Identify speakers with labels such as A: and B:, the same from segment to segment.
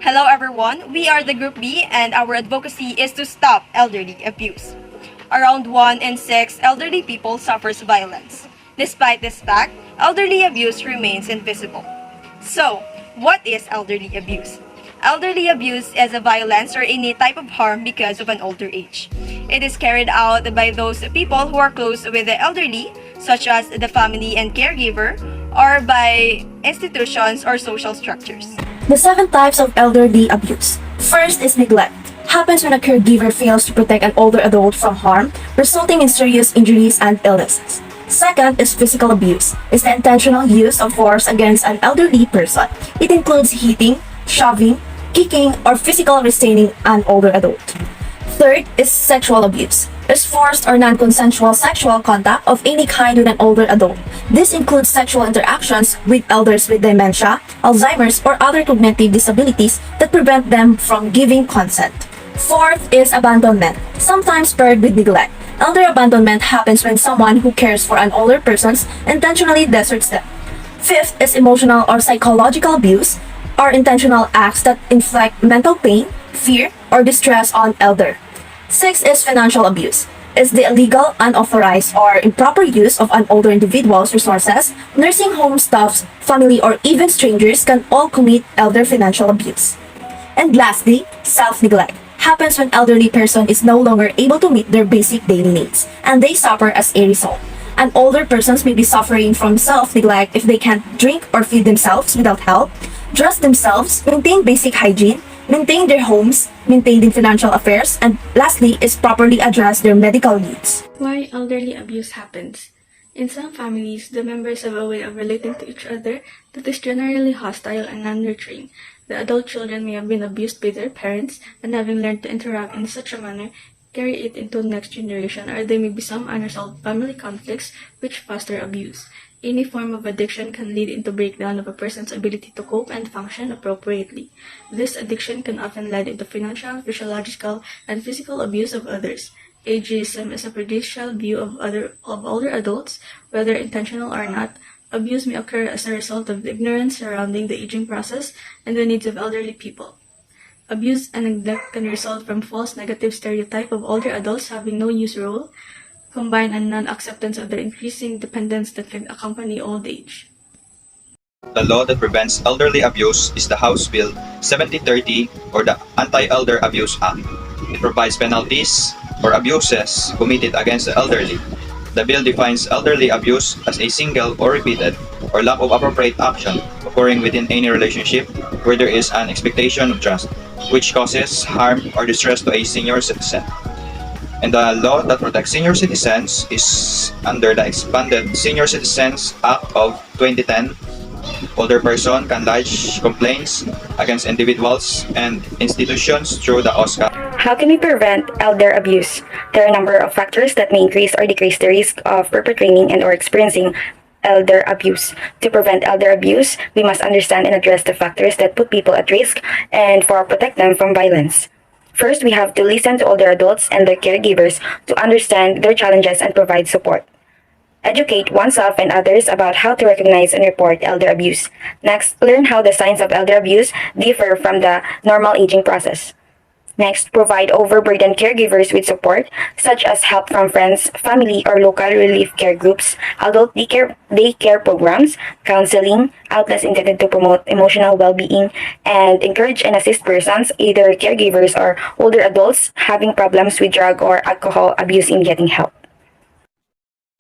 A: Hello everyone, we are the Group B and our advocacy is to stop elderly abuse. Around 1 in 6 elderly people suffers violence. Despite this fact, elderly abuse remains invisible. So, what is elderly abuse? Elderly abuse is a violence or any type of harm because of an older age. It is carried out by those people who are close with the elderly, such as the family and caregiver, or by institutions or social structures.
B: The 7 types of elderly abuse. First is neglect. Happens when a caregiver fails to protect an older adult from harm, resulting in serious injuries and illnesses. Second is physical abuse. It's the intentional use of force against an elderly person. It includes hitting, shoving, kicking, or physical restraining an older adult. Third is sexual abuse. Is forced or non-consensual sexual contact of any kind with an older adult. This includes sexual interactions with elders with dementia, Alzheimer's, or other cognitive disabilities that prevent them from giving consent. Fourth is abandonment, sometimes paired with neglect. Elder abandonment happens when someone who cares for an older person intentionally deserts them. Fifth is emotional or psychological abuse, or intentional acts that inflict mental pain, fear, or distress on elder. Sixth is financial abuse. Is the illegal, unauthorized, or improper use of an older individual's resources. Nursing home staffs, family, or even strangers can all commit elder financial abuse. And lastly, self-neglect. Happens when elderly person is no longer able to meet their basic daily needs, and they suffer as a result. And older persons may be suffering from self-neglect if they can't drink or feed themselves without help, dress themselves, maintain basic hygiene, maintain their homes, maintain their financial affairs, and lastly is properly address their medical needs.
C: Why elderly abuse happens. In some families, the members have a way of relating to each other that is generally hostile and non-nurturing. The adult children may have been abused by their parents and having learned to interact in such a manner, carry it into the next generation, or there may be some unresolved family conflicts which foster abuse. Any form of addiction can lead into breakdown of a person's ability to cope and function appropriately. This addiction can often lead into financial, physiological, and physical abuse of others. Ageism is a prejudicial view of older adults, whether intentional or not. Abuse may occur as a result of the ignorance surrounding the aging process and the needs of elderly people. Abuse and neglect can result from false negative stereotype of older adults having no use role, combined and non-acceptance of the increasing dependence that can accompany old age.
D: The law that prevents elderly abuse is the House Bill 7030 or the Anti-Elder Abuse Act. It provides penalties for abuses committed against the elderly. The bill defines elderly abuse as a single or repeated or lack of appropriate action occurring within any relationship where there is an expectation of trust, which causes harm or distress to a senior citizen. And the law that protects senior citizens is under the expanded Senior Citizens Act of 2010. Older person can lodge complaints against individuals and institutions through the OSCA.
E: How can we prevent elder abuse? There are a number of factors that may increase or decrease the risk of perpetrating and or experiencing elder abuse. To prevent elder abuse, we must understand and address the factors that put people at risk and protect them from violence. First, we have to listen to older adults and their caregivers to understand their challenges and provide support. Educate oneself and others about how to recognize and report elder abuse. Next, learn how the signs of elder abuse differ from the normal aging process. Next, provide overburdened caregivers with support, such as help from friends, family, or local relief care groups, adult daycare programs, counseling, outlets intended to promote emotional well-being, and encourage and assist persons, either caregivers or older adults, having problems with drug or alcohol abuse in getting help.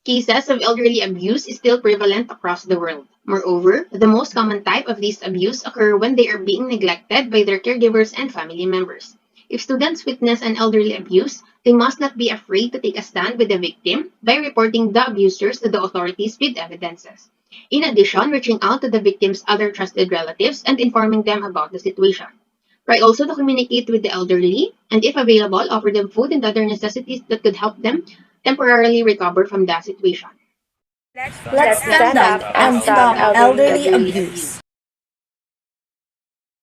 F: Cases of elderly abuse is still prevalent across the world. Moreover, the most common type of this abuse occur when they are being neglected by their caregivers and family members. If students witness an elderly abuse, they must not be afraid to take a stand with the victim by reporting the abusers to the authorities with evidences. In addition, reaching out to the victim's other trusted relatives and informing them about the situation. Try also to communicate with the elderly and, if available, offer them food and other necessities that could help them temporarily recover from the situation.
B: Let's stand up and stop elderly abuse.